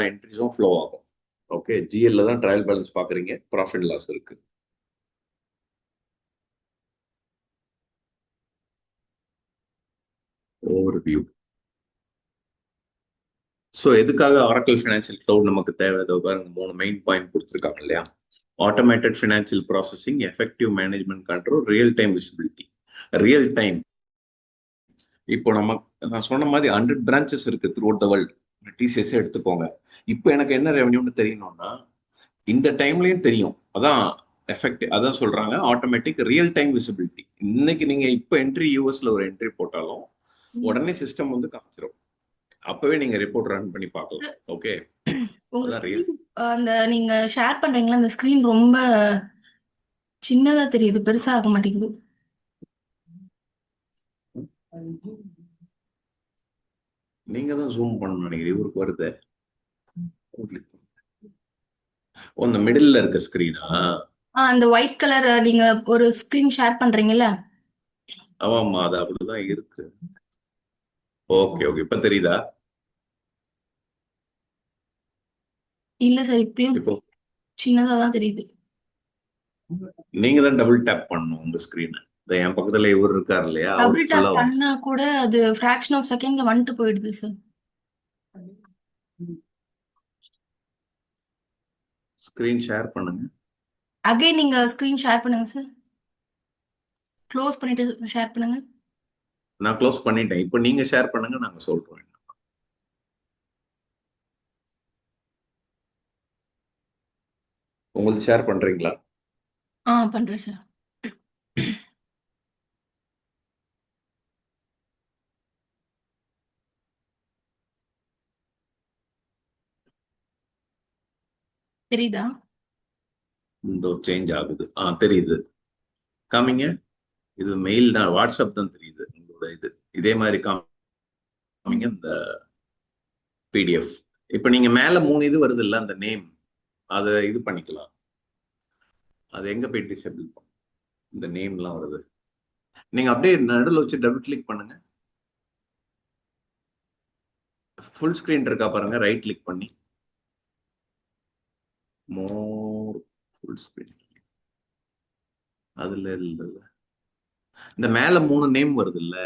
என்ட்ரிஸும் flow ஆகும். Okay, ஜிஎல்ல தான் trial balance பார்க்குறீங்க, ப்ராஃபிட் லாஸ் இருக்கு. ஓவர்வியூ. ஸோ எதுக்காக ஆரக்கிள் ஃபினான்ஷியல் க்ளவுட் நமக்கு தேவை? பாருங்க, 3 மெயின் பாயிண்ட் கொடுத்துருக்காங்க இல்லையா? Automated financial processing, effective management control, real time visibility. Real time, இப்போ நான் சொன்ன மாதிரி 100 பிரான்ச்சஸ் இருக்கு through out the world. TCS எடுத்துக்கோங்க. இப்போ எனக்கு என்ன ரெவன்யூன்னு தெரியணும்னா இந்த டைம்லயும் தெரியும். அதான் எஃபெக்ட். அதான் சொல்றாங்க ஆட்டோமேட்டிக் ரியல் டைம் விசிபிலிட்டி. இன்னைக்கு நீங்க இப்போ என்ட்ரி யூஎஸ்ல ஒரு என்ட்ரி போட்டாலும் உடனே சிஸ்டம் வந்து காமிச்சிடும். அப்பவே நீங்க ரிப்போர்ட் ரன் பண்ணி பார்க்கலாம். ஓகே, உங்க ஸ்கிரீன் அந்த நீங்க ஷேர் பண்றீங்களா, அந்த ஸ்கிரீன் ரொம்ப சின்னதா தெரியுது, பெருசா ஆக மாட்டேங்குது. நீங்க தான் ஜூம் பண்ணணும் நினைக்கிறேன். இவருக்கு வருது. இந்த மிடில்ல இருக்க ஸ்கிரீனா? அந்த ஒயிட் கலர் நீங்க ஒரு ஸ்கிரீன் ஷேர் பண்றீங்கல்ல? ஆமாமா, அது அப்படிதான் இருக்கு. ஓகே ஓகே, இப்ப தெரியுதா? இல்ல சார், இப்பயும் இப்போ சின்னதா தான் தெரியுது. நீங்க தான் டபுள் டேப் பண்ணணும் உங்க ஸ்கிரீனை. என் பக்கத்துல இவர் இருக்காரு இல்லையா, டபுள் அவருக்கு டேப் ஃபுல்லா பண்ணா கூட அது ஃபிராக்ஷன் ஆஃப் செகண்ட்ல வந்துட்டு போயிடுது சார். ஸ்கிரீன் ஷேர் பண்ணுங்க. அகைன் நீங்க ஸ்கிரீன் ஷேர் பண்ணுங்க சார். க்ளோஸ் பண்ணிட்டு ஷேர் பண்ணுங்க. நான் க்ளோஸ் பண்ணிட்டேன். இப்போ நீங்க ஷேர் பண்ணுங்க, நாங்க சொல்றோம். உங்களுக்கு ஷேர் பண்றீங்களா? பண்றேன் சார். தெரியுதா? இந்த சேஞ்ச் ஆகுது. தெரியுது. காமிங்க. இது மெயில் தான், வாட்ஸ்அப் தான் தெரியுது உங்களோட இது. இதே மாதிரி காமிங்க இந்த பிடிஎஃப். இப்போ நீங்க மேல 3 இது வருது இல்ல, அந்த நேம், அதை இது பண்ணிக்கலாம். அது எங்க போய் டிசேபிள் பண்ணும்? இந்த நேம்லாம் வருது. நீங்க அப்படியே நடுவில் வச்சு டபுள் கிளிக் பண்ணுங்க. ஃபுல் ஸ்கிரீன் இருக்கா பாருங்க, ரைட் கிளிக் பண்ணி மோர் ஃபுல் ஸ்கிரீன். அதுல இல்ல, இந்த மேல 3 நேம் வருது இல்ல,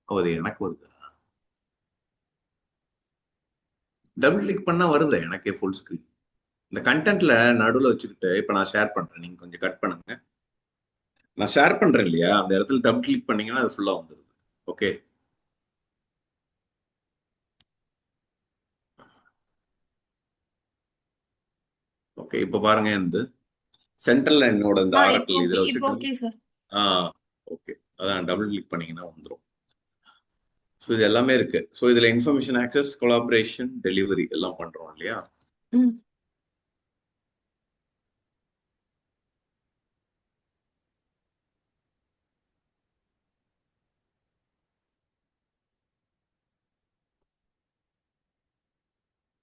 அது எனக்கு வருது. டபுள் கிளிக் பண்ணா வருது எனக்கே ஃபுல் ஸ்கிரீன். இந்த கண்டென்ட்ல நடுவில் வச்சுக்கிட்டு இப்ப நான் ஷேர் பண்றேன், நீங்க கொஞ்சம் கட் பண்ணுங்க. நான் ஷேர் பண்றேன் இல்லையா, அந்த இடத்துல டபுள் கிளிக் பண்ணீங்கன்னா அது ஃபுல்லா வந்துருது. Okay, okay. இப்ப பாருங்க, இந்த சென்ட்ரல்ல என்னோட இந்த இப்போ ஆரக்கிள் ஓகே, இதுல இப்போ வச்சுட்டு. Okay sir. ஓகே, அதான் டபுள் கிளிக் பண்ணீங்கன்னா வந்துடும். ஸோ இது எல்லாமே இருக்கு. ஸோ இதுல இன்ஃபர்மேஷன் ஆக்சஸ், கொலாபரேஷன், டெலிவரி எல்லாம் பண்றோம் இல்லையா? ம்.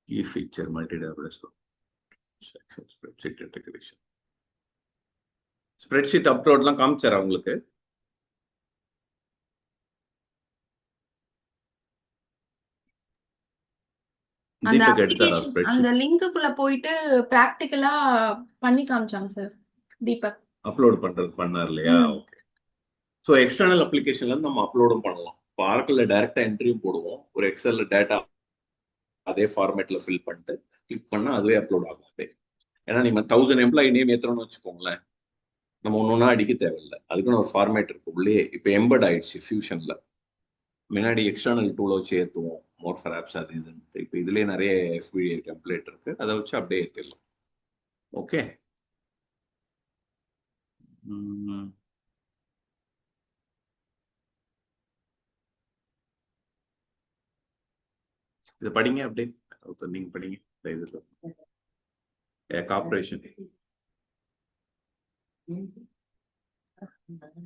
Key feature, multi table spreadsheet integration. Spreadsheet அப்லோட்லாம் காமிச்சாரா உங்களுக்கு? அந்த தீபக் எடுத்தாரா அப்ளிகேஷன் அந்த ஸ்ப்ரெட்ஷீட்? லிங்க்குள்ள போயிட்டு பிராக்டிக்கலா பண்ணி காமிச்சாங்க சார் தீபக். அப்லோட் பண்றது பண்ணார் இல்லையா? ம். ஓகே. ஸோ எக்ஸ்டர்னல் அப்ளிகேஷன்ல இருந்து நம்ம அப்லோடும் பண்ணலாம். இப்போ ஆர்க்கில் டைரக்டா என்ட்ரியும் போடுவோம். ஒரு எக்ஸல்ல டேட்டா அதே ஃபார்மேட்ல ஃபில் பண்ணிட்டு கிளிக் பண்ணா அதுவே அப்லோட் ஆகும். அதே, ஏன்னா நீங்க 1000 எம்ப்ளாயி நேம் ஏற்றணும்னு வச்சுக்கோங்களேன், நம்ம ஒன்னொன்னா அடிக்க தேவையில்லை. அதுக்குன்னு ஒரு ஃபார்மேட் இருக்கு உள்ளே. இப்போ எம்பர்ட் ஆயிடுச்சு ஃபியூஷன்ல. முன்னாடி எக்ஸ்டர்னல் டூலை வச்சு ஏற்றுவோம், மோர் ஃபார் ஆப்ஸ் அது இதுன்னு. இப்போ இதுலேயே நிறைய எஃபிடிஏ டெம்ப்ளேட் இருக்கு, அதை வச்சு அப்படியே ஏற்றிடலாம். ஓகே. இதை படிங்க அப்படியே, நீங்க படிங்க. இந்த இதுல கார்பரேஷன்.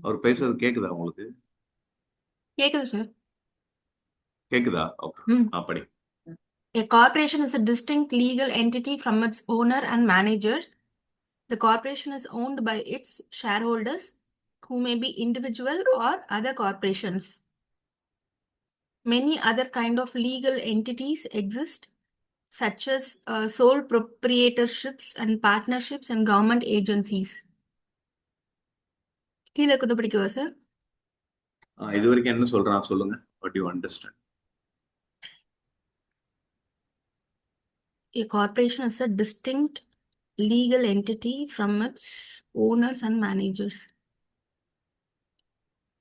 அவர் பேசுறது கேக்குதா உங்களுக்கு? கேக்குது சார். கேக்குதா? ஓகே. ம். படி. A corporation is a distinct legal entity from its owner and managers. The corporation is owned by its shareholders, who may be individual or other corporations. Many other kind of legal entities exist, such as sole proprietorships and partnerships and government agencies. கீழே இருக்கிறத படிக்கவா sir? இது வரைக்கும் என்ன சொல்றான் சொல்லுங்க. What you understand? A corporation is a distinct legal entity from its owners and managers.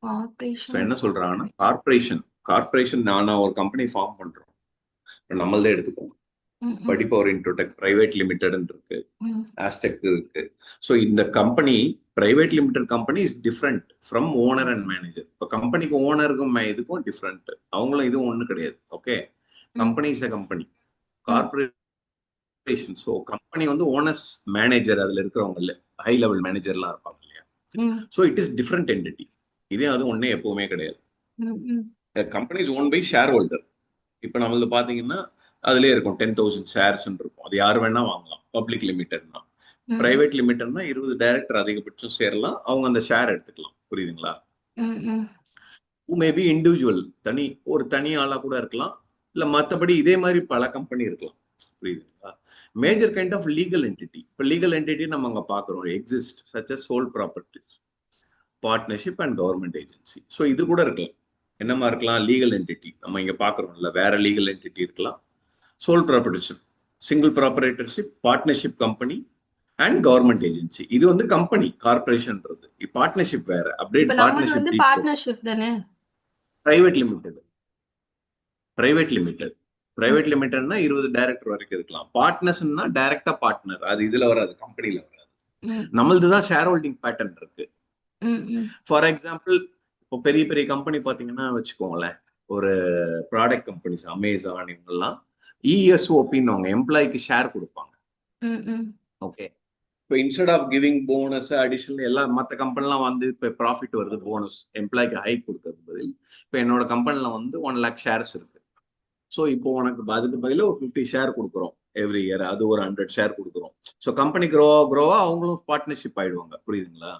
So Corporation. என்ன சொல்றாங்கன்னா corporation நான் ஒரு கம்பெனி ஃபார்ம் பண்றோம், நம்மளதே எடுத்துக்கோங்க. படிப்பவர் இன்ட்ரோடெக் பிரைவேட் லிமிடெட் இருக்கு, ஆஸ்டெக் இருக்கு. ஸோ இந்த company private limited company is different from owner and manager. இப்போ கம்பெனிக்கு ஓனருக்கும் இதுக்கும் டிஃப்ரெண்ட், அவங்களும் இதுவும் ஒண்ணு கிடையாது. Okay, company is a company, corporation. So company வந்து ஓனர்ஸ் மேனேஜர், அதுல இருக்கிறவங்க இல்ல, ஹை லெவல் மேனேஜர்லாம் இருப்பாங்க இல்லையா. So it is different entity. இதே அது ஒன்னே எப்பவுமே கிடையாது. Company is own by share holder. இப்ப நம்மளது பாத்தீங்கன்னா அதுலயே இருக்கும் 10,000 ஷேர்ஸ் இருக்கும். அது யார் வேணா வாங்கலாம். பப்ளிக் லிமிடெட்னா. பிரைவேட் லிமிடெட்னா 20 டைரக்டர் அதிகபட்சம் சேரலாம், அவங்க அந்த ஷேர் எடுத்துக்கலாம். புரியுதுங்களா? மேபி இண்டிவிஜுவல் ஒரு தனி ஆளா கூட இருக்கலாம், இல்ல மத்தபடி இதே மாதிரி பல கம்பெனி இருக்கலாம். புரியுதுங்களா? Major kind of legal entity. இப்ப லீகல் என்டிட்டி நம்ம அங்க பாக்குறோம் exist such as sole properties, partnership and government agency. So இது கூட இருக்கலாம். என்னமா இருக்கலாம்? லீகல் என்டிட்டி நம்ம இங்க பாக்குறோம்ல, வேற லீகல் என்டிட்டி இருக்கலாம். Sole proprietorship, single proprietorship, partnership company and government agency. இது வந்து கம்பெனி கார்பரேஷன்ன்றது. பார்ட்னர்ஷிப் வேற. அப்படியே பார்ட்னர்ஷிப் தானே. பிரைவேட் லிமிடெட்னா 20 டைரக்டர் வரைக்கும் இருக்கலாம். பார்ட்னர்ஸ்னா டைரக்டா பார்ட்னர், அது இதுல வராது, கம்பெனில வராது. நம்மளதுதான் ஷேர் ஹோல்டிங் பேட்டர்ன் இருக்கு. ஃபார் எக்ஸாம்பிள், இப்போ பெரிய பெரிய கம்பெனி பாத்தீங்கன்னா வச்சுக்கோங்களேன், ஒரு ப்ராடக்ட் கம்பெனிஸ் அமேசான் இவங்கெல்லாம் இஎஸ்ஓபின்னு அவங்க எம்ப்ளாய்க்கு ஷேர் கொடுப்பாங்க. ஓகே, இப்போ instead of giving bonus additional எல்லாம் மற்ற கம்பெனிலாம் வந்து இப்போ ப்ராஃபிட் வருது, போனஸ் எம்ப்ளாய்க்கு ஹைக் கொடுக்கறது பதில் இப்போ என்னோட கம்பெனில வந்து 1 lakh ஷேர்ஸ் இருக்கு. ஸோ இப்போ உனக்கு அதுக்கு பதிலாக ஒரு 50 ஷேர் கொடுக்குறோம் எவ்ரி இயர், அது ஒரு 100 ஷேர் கொடுக்குறோம். ஸோ கம்பெனி க்ரோவா அவங்களும் பார்ட்னர்ஷிப் ஆயிடுவாங்க. புரியுதுங்களா?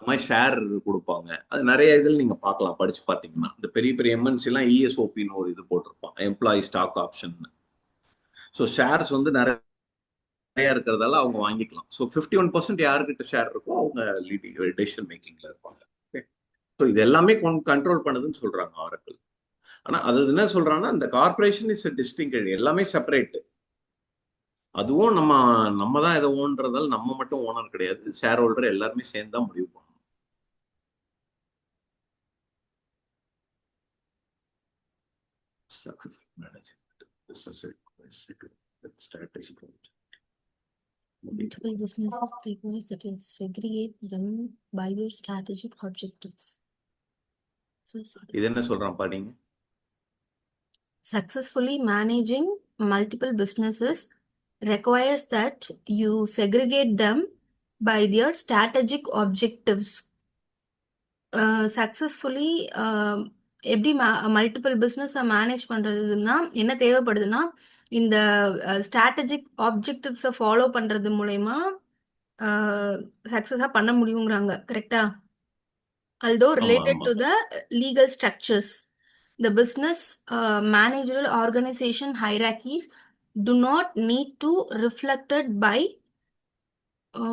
அந்த மாதிரி ஷேர் கொடுப்பாங்க. அது நிறைய இதில் நீங்க பார்க்கலாம், படிச்சு பார்த்தீங்கன்னா. இந்த பெரிய பெரிய எம்என்சி எல்லாம் இஎஸ்ஓபின்னு ஒரு இது போட்டிருப்பாங்க, employee stock option. So shares வந்து நிறைய இருக்கிறதால அவங்க வாங்கிக்கலாம். ஸோ 51% யாருக்கிட்ட ஷேர் இருக்கோ அவங்க டெசிஷன் மேக்கிங்ல இருப்பாங்க. ஸோ இது எல்லாமே கண்ட்ரோல் பண்ணுதுன்னு சொல்றாங்க ஆரக்கிள். ஆனா அது என்ன சொல்றாங்கன்னா, இந்த கார்பரேஷன் இஸ் டிஸ்டிங்க்ட், எல்லாமே செப்பரேட். அதுவும் நம்ம தான் இதை ஓன்றதால நம்ம மட்டும் ஓனர் கிடையாது, ஷேர் ஹோல்டர் எல்லாருமே சேர்ந்து தான் முடிவு பண்ணணும். Successful management, business strategy. Multiple businesses requires that you segregate them by their strategic objectives. இது என்ன சொல்றான் பாருங்க. Successfully managing multiple businesses requires that you segregate them by their strategic objectives. Successfully எப்படி மல்டிபிள் பிஸ்னஸை மேனேஜ் பண்ணுறதுன்னா என்ன தேவைப்படுதுன்னா, இந்த strategic ஆப்ஜெக்டிவ்ஸை follow பண்ணுறது மூலயமா சக்ஸஸாக பண்ண முடியுங்கிறாங்க. கரெக்டா? although related to the legal structures, the business managerial organization hierarchies do not need to reflected by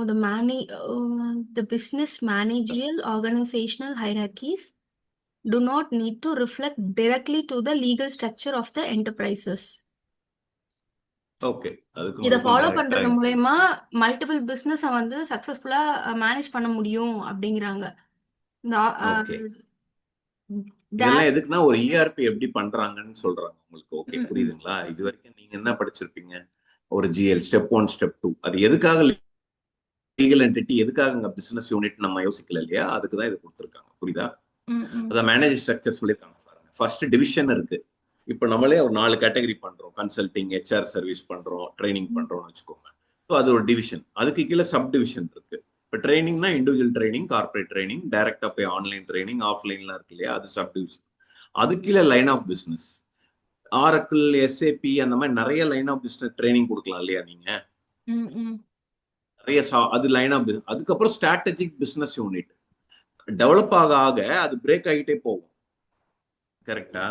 the business managerial organizational hierarchies do not need to reflect directly to the legal structure of the enterprises. Okay, இத follow பண்றது மூலமா multiple business வந்து சக்சஸ்ஃபுல்லா manage பண்ண முடியும் அப்படிங்கறாங்க. இதெல்லாம் எதுக்குன்னா ஒரு ERP எப்படி பண்றாங்கன்னு சொல்றாங்க உங்களுக்கு. ஓகே, புரியுதுங்களா? இது வரைக்கும் நீங்க என்ன படிச்சிருப்பீங்க? ஒரு GL ஸ்டெப் 1 ஸ்டெப் 2. அது எதுக்காக லீகல் என்டிட்டி, எதுக்காக பிசினஸ் யூனிட் நம்ம யோசிக்கல இல்லையா, அதுக்குதான் இது கொடுத்துருக்காங்க. புரியுதா? அதான் மேனேஜ் ஸ்ட்ரக்சர் சொல்லியிருக்காங்க பாருங்க. ஃபர்ஸ்ட் டிவிஷன் இருக்கு. இப்போ நம்மளே ஒரு 4 கேட்டகரி பண்றோம், கன்சல்டிங், HR சர்வீஸ் பண்றோம், ட்ரைனிங் பண்றோம்னு வச்சுக்கோங்க. ஸோ அது ஒரு டிவிஷன். அதுக்கு கீழே சப் டிவிஷன் இருக்கு. இப்போ ட்ரைனிங்னா இண்டிவிஜுவல் ட்ரைனிங், கார்பரேட் ட்ரைனிங், டைரக்டா போய் ஆன்லைன் ட்ரைனிங், ஆஃப்லைன்லாம் இருக்கு இல்லையா, அது சப் டிவிஷன். அது கீழே line of business, Oracle, SAP அந்த மாதிரி நிறைய லைன் ஆஃப் பிசினஸ் ட்ரைனிங் கொடுக்கலாம் இல்லையா நீங்க, நிறைய அது லைன் ஆஃப் பிசினஸ். அதுக்கப்புறம் ஸ்ட்ராட்டஜிக் பிசினஸ் யூனிட் டெவலப் ஆக அது பிரேக் ஆகிட்டே போகும். கரெக்டா?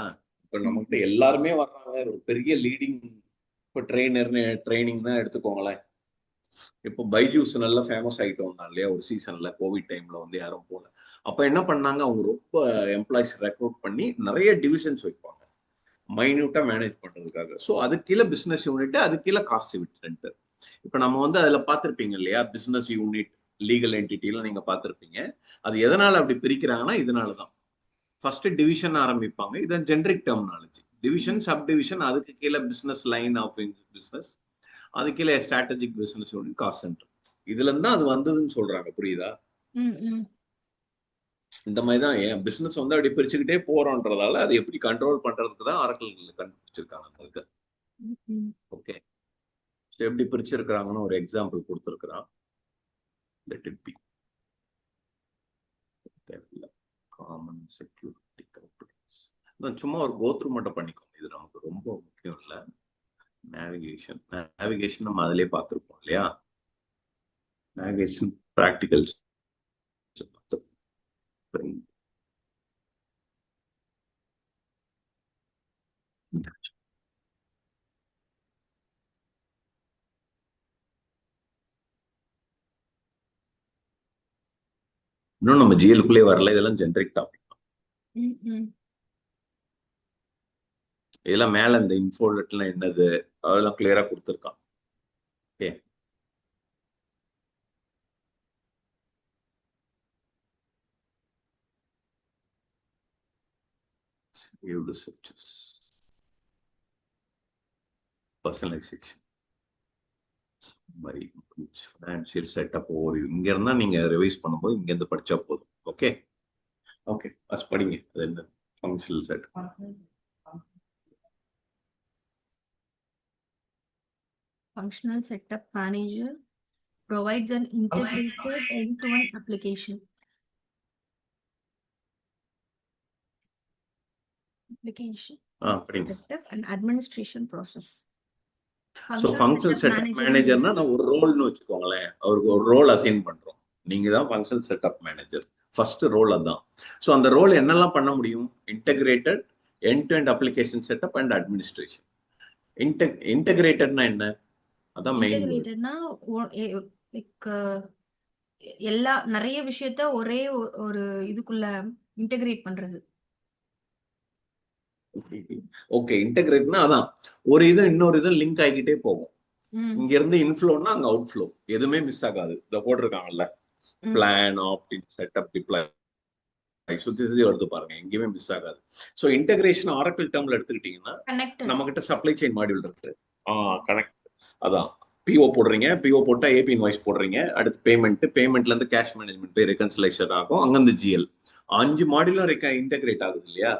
இப்ப நம்மகிட்ட எல்லாருமே வர்றாங்க, ஒரு பெரிய லீடிங் இப்ப ட்ரைனிங் தான் எடுத்துக்கோங்களேன். இப்போ பைஜூஸ் நல்லா ஃபேமஸ் ஆகிட்டோம் இல்லையா, ஒரு சீசன்ல கோவிட் டைம்ல வந்து யாரும் போல. அப்ப என்ன பண்ணாங்க, அவங்க ரொம்ப எம்ப்ளாயிஸ் ரெக்ரூட் பண்ணி நிறைய டிவிஷன்ஸ் வைப்பாங்க மைன்யூட்டா மேனேஜ் பண்றதுக்காக. ஸோ அது கீழே பிசினஸ் யூனிட், அது கீழே காஸ்ட் சென்டர். இப்ப நம்ம வந்து அதுல பார்த்திருப்பீங்க இல்லையா, பிசினஸ் யூனிட், லீகல் என்டிட்டிலாம் நீங்க பார்த்திருப்பீங்க. அது எதனால அப்படி பிரிக்கிறாங்கன்னா இதனாலதான். ஃபர்ஸ்ட் டிவிஷன் ஆரம்பிப்பாங்க, இதான் generic terminology. Division, sub division, அதுக்கு கீழே பிசினஸ் லைன் ஆஃப் பிசினஸ், அது கீழே strategic business unit, cost centre. இதுல இருந்தா அது வந்ததுன்னு சொல்றாங்க. புரியுதா? இந்த மாதிரி தான் என் பிசினஸ் வந்து அப்படி பிரிச்சுக்கிட்டே போறோன்றதால அது எப்படி கண்ட்ரோல் பண்றதுக்கு தான் ஆரக்கிள் கண்டுபிடிச்சிருக்காங்க. ஓகே, எப்படி பிரிச்சிருக்கிறாங்கன்னு ஒரு எக்ஸாம்பிள் கொடுத்துருக்கிறான். Let it be common security companies. சும்மா ஒரு கோத்ரூ மட்டும் பண்ணிக்கோங்க, இது நமக்கு ரொம்ப முக்கியம் இல்லை. நேவிகேஷன் நம்ம அதிலே பார்த்துருப்போம் இல்லையா, நேவிகேஷன் ப்ராக்டிகல்ஸ். இன்னும் நம்ம ஜிஎலுக்குள்ளே வரல, இதெல்லாம் ஜென்ரிக் டாபிக். இதெல்லாம் மேல இந்த இன்ஃபோலெட்லாம் என்னது அதெல்லாம் கிளியரா கொடுத்துருக்கான். Okay, personalisation, financial setup. இங்க இருந்தா நீங்க ரிவைஸ் பண்ணும்போது இங்க இருந்து படிச்சா போதும். ஓகே ஓகே, ஃபர்ஸ்ட் படிங்க. அது என்ன functional setup? Functional setup manager provides an integrated end-to-end application setup and administration process. So functional setup மேனேஜர்னா நான் ஒரு ரோல்னு வச்சுக்கோங்களேன், அவருக்கு ஒரு ரோல் அசைன் பண்றோம். நீங்க தான் functional setup manager, first role அதான். ஸோ அந்த ரோல் என்னெல்லாம் பண்ண முடியும்? Integrated end to end application setup and administration. இன்டகிரேட்டட்னா என்ன? அதான் மெயின். இன்டகிரேட்டட்னா லைக் எல்லா நிறைய விஷயத்த ஒரே ஒரு இதுக்குள்ள இன்டகிரேட் பண்றது. ஓகே, இன்டகிரேட்னா அதான் ஒரு இது இன்னொரு இது லிங்க் ஆகிக்கிட்டே போகும். இங்க இருந்து இன்ஃப்ளோன்னா அங்க அவுட் ஃப்ளோ, எதுவுமே மிஸ் ஆகாது. இதை போட்டிருக்காங்கல்ல, பிளான், ஆப்டின், செட்டப், டிப்ளாய், சுத்தி வருது பாருங்க, எங்கேயுமே மிஸ் ஆகாது. ஸோ இன்டகிரேஷன் ஆரக்கிள் டேர்ம்ல எடுத்துக்கிட்டீங்கன்னா நம்ம கிட்ட சப்ளை செயின் மாடியூல் இருக்கு. கனெக்ட், அதான் பிஓ போடுறீங்க, பிஓ போட்டா ஏபி இன்வாய்ஸ் போடுறீங்க, அடுத்து பேமெண்ட்ல இருந்து கேஷ் மேனேஜ்மெண்ட் போய் ரெகன்சிலேஷன் ஆகும், அங்கிருந்து ஜிஎல். 5 மாடியூலும் இன்டகிரேட் ஆகுது இல்லையா?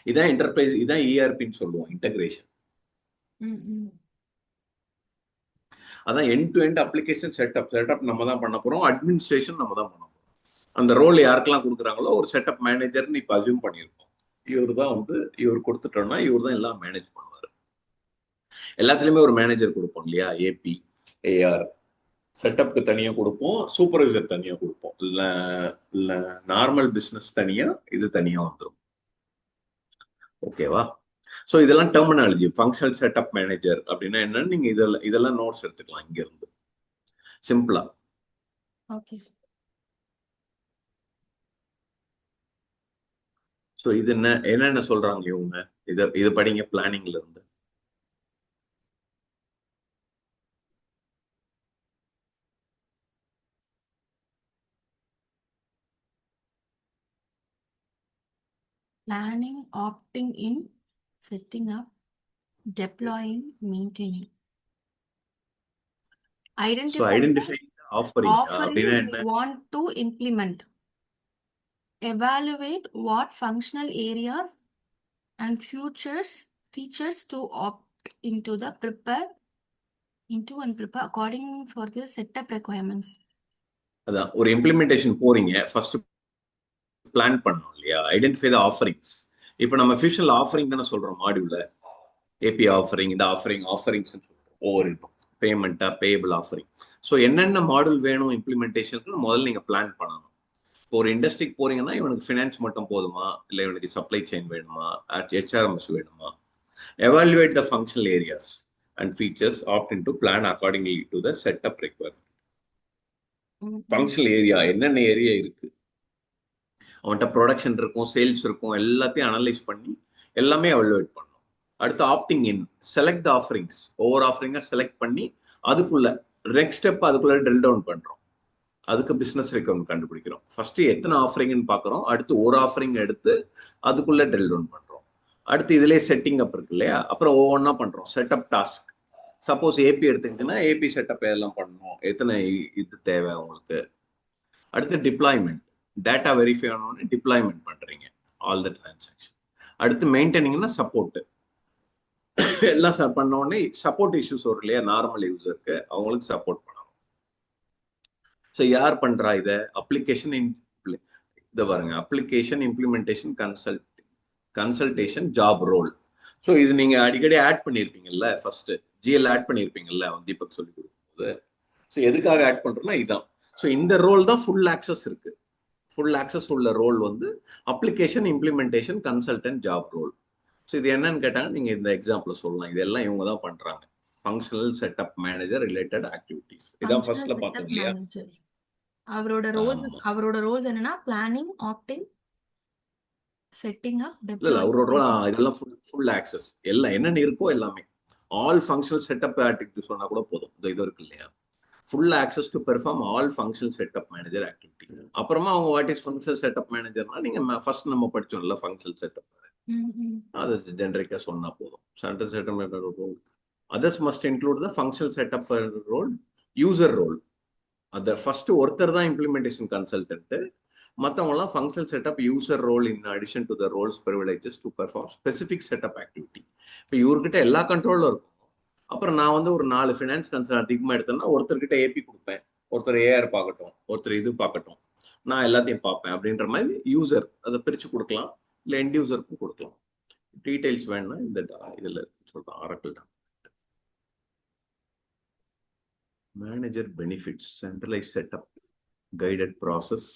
இதான் என்டர்பிரைஸ், இதான் இஆர்பின்னு சொல்லுவோம், இன்டகிரேஷன். அதான் end to end application setup நம்ம தான் பண்ண போறோம், அட்மினிஸ்ட்ரேஷன் நம்ம தான் பண்ண போறோம். அந்த ரோல் யாருக்கெல்லாம் கொடுக்குறாங்களோ, ஒரு செட்டப் மேனேஜர்னு இப்ப அசியூம் பண்ணியிருக்கோம். இவர் தான் வந்து இவர் கொடுத்துட்டோம்னா இவர் தான் எல்லாம் மேனேஜ் பண்ணுவாரு. எல்லாத்துலயுமே ஒரு மேனேஜர் கொடுப்போம் இல்லையா, ஏபி, ஏஆர். செட்டப்க்கு தனியா கொடுப்போம், சூப்பர்வைசர் தனியா கொடுப்போம், இல்ல நார்மல் பிசினஸ் தனியா, இது தனியா வந்துடும். ஓகேவா? ஸோ இதெல்லாம் டெர்மினாலஜி. ஃபங்க்ஷனல் செட்டப் மேனேஜர் அப்படின்னா என்னன்னு நீங்க இதெல்லாம் நோட்ஸ் எடுத்துக்கலாம் இங்க இருந்து சிம்பிளா. ஓகே. ஸோ இது என்னென்ன சொல்றாங்க இவங்க, இது படிங்க பிளானிங்ல இருந்து. Planning, opting in, setting up, deploying, maintaining. Identify offering you want to implement. Evaluate what functional areas and features to opt into and prepare according for the setup requirements. அதான் ஒரு implementation போறீங்க, ஃபர்ஸ்ட் பிளான் பண்ணணும் இல்லையா, identify the offerings. இப்போ நம்ம ஃபியூஷனல் offering தானே சொல்றோம் மாடியூல்ல, AB offering, இந்த ஆஃபரிங்ஸ் ஒவ்வொரு இருக்கும், பேமெண்டா, பேயபிள் ஆஃபரிங். ஸோ என்னென்ன மாடல் வேணும் இம்ப்ளிமெண்டேஷனுக்கு முதல்ல நீங்க பிளான் பண்ணணும். ஒரு இண்டஸ்ட்ரிக்கு போறீங்கன்னா இவனுக்கு ஃபினான்ஸ் மட்டும் போதுமா, இல்லை இவனுக்கு சப்ளை செயின் வேணுமா, ஹெச்ஆர்எம்எஸ் வேணுமா? Evaluate the functional areas and features, opt in to plan accordingly to the setup requirement. Functional area என்னென்ன ஏரியா இருக்கு, அவன்கிட்ட ப்ரொடக்ஷன் இருக்கும், சேல்ஸ் இருக்கும், எல்லாத்தையும் அனலைஸ் பண்ணி எல்லாமே எவாலுவேட் பண்ணணும். அடுத்து opting in, select the offerings, ஒவ்வொரு ஆஃபரிங்கா செலக்ட் பண்ணி அதுக்குள்ள நெக்ஸ்ட் ஸ்டெப் அதுக்குள்ள ட்ரில் டவுன் பண்றோம். அதுக்கு பிசினஸ் ரெக்வயர்மெண்ட் கண்டுபிடிக்கிறோம். ஃபர்ஸ்ட் எத்தனை ஆஃபரிங்னு பார்க்குறோம், அடுத்து ஒரு ஆஃபரிங் எடுத்து அதுக்குள்ள ட்ரில் டவுன் பண்றோம். அடுத்து இதுலேயே செட்டிங் அப் இருக்கு இல்லையா, அப்புறம் ஒவ்வொன்றா பண்றோம். செட்டப் டாஸ்க், சப்போஸ் ஏபி எடுத்துக்கிட்டீங்கன்னா ஏபி செட்டப் எல்லாம் பண்ணணும், எத்தனை இது தேவை உங்களுக்கு. அடுத்து டிப்ளாய்மெண்ட், டேட்டா வெரிஃபை ஆனோடனே டிப்ளாய்மெண்ட் பண்றீங்க ஆல் த டிரான்சாக்ஷன். அடுத்து மெயின்டைனிங்னா சப்போர்ட், எல்லாம் பண்ண உடனே சப்போர்ட் இஷ்யூஸ் வரும் இல்லையா, நார்மல் யூசருக்கு அவங்களுக்கு சப்போர்ட் பண்ணணும். ஸோ யார் பண்றா இதை? அப்ளிகேஷன் இதை பாருங்க, application implementation consultation job role. So இது நீங்க அடிக்கடி ஆட் பண்ணியிருப்பீங்கல்ல, ஃபர்ஸ்ட் ஜிஎல் ஆட் பண்ணியிருப்பீங்கல்ல தீபக் சொல்லி கொடுக்கும்போது. ஸோ எதுக்காக ஆட் பண்றோம்னா இதான். ஸோ இந்த ரோல் தான் ஃபுல் ஆக்சஸ் இருக்கு. ஃபுல் ஆக்சஸ் உள்ள ரோல் வந்து application implementation consultant job role. So இது என்னன்னு கேட்டாங்க, நீங்க இந்த எக்ஸாம்பிள் சொல்லலாம். இதெல்லாம் இவங்க தான் பண்றாங்க. Functional setup manager related activities. இதான் ஃபர்ஸ்ட்ல பார்த்தோம் இல்லையா. அவரோட ரோல்ஸ் என்னன்னா பிளானிங், ஆப்டிங், செட்டிங் அப், இல்ல அவரோட டெப்ளாய். இதெல்லாம் ஃபுல் ஆக்சஸ், எல்லாம் என்னென்ன இருக்கோ எல்லாமே. ஆல் ஃபங்க்ஷனல் செட்டப் ஆக்டிவிட்டி சொன்னா கூட போதும். இது இருக்கு இல்லையா, full access to perform all functional setup manager activity. அப்புறமா அவங்க வாட் இஸ் ஃபங்க்ஷனல் செட்டப் மேனேஜர்னா, நீங்க ஃபர்ஸ்ட் நம்ம படிச்சோம்ல ஃபங்க்ஷனல் செட்டப், அது ஜெனரிக்கா சொன்னா போதும். Center setup role, others must include the functional setup role, user role. அது ஃபர்ஸ்ட் ஒருத்தர் தான் இம்ப்ளிமெண்டேஷன் கன்சல்டன்ட், மற்றவங்கலாம் functional setup user role in addition to the roles privileges to perform specific setup activity. இப்போ இவர்கிட்ட எல்லா கண்ட்ரோலும் இருக்கும். அப்புறம் நான் வந்து ஒரு 4 ஃபினான்ஸ் கன்சல்ட் அதிகமாக எடுத்தேன்னா ஒருத்தர்கிட்ட ஏபி கொடுப்பேன், ஒருத்தர் ஏஆர் பார்க்கட்டும், ஒருத்தர் இது பார்க்கட்டும், நான் எல்லாத்தையும் பார்ப்பேன் அப்படின்ற மாதிரி யூசர் அதை பிரித்து கொடுக்கலாம், இல்லை எண்ட் யூசருக்கும் கொடுக்கலாம். டீடைல்ஸ் வேணும்னா இந்த இதில் சொல்கிறேன், ஆரக்கிள் தான். Manager benefits, centralise setup, guided process.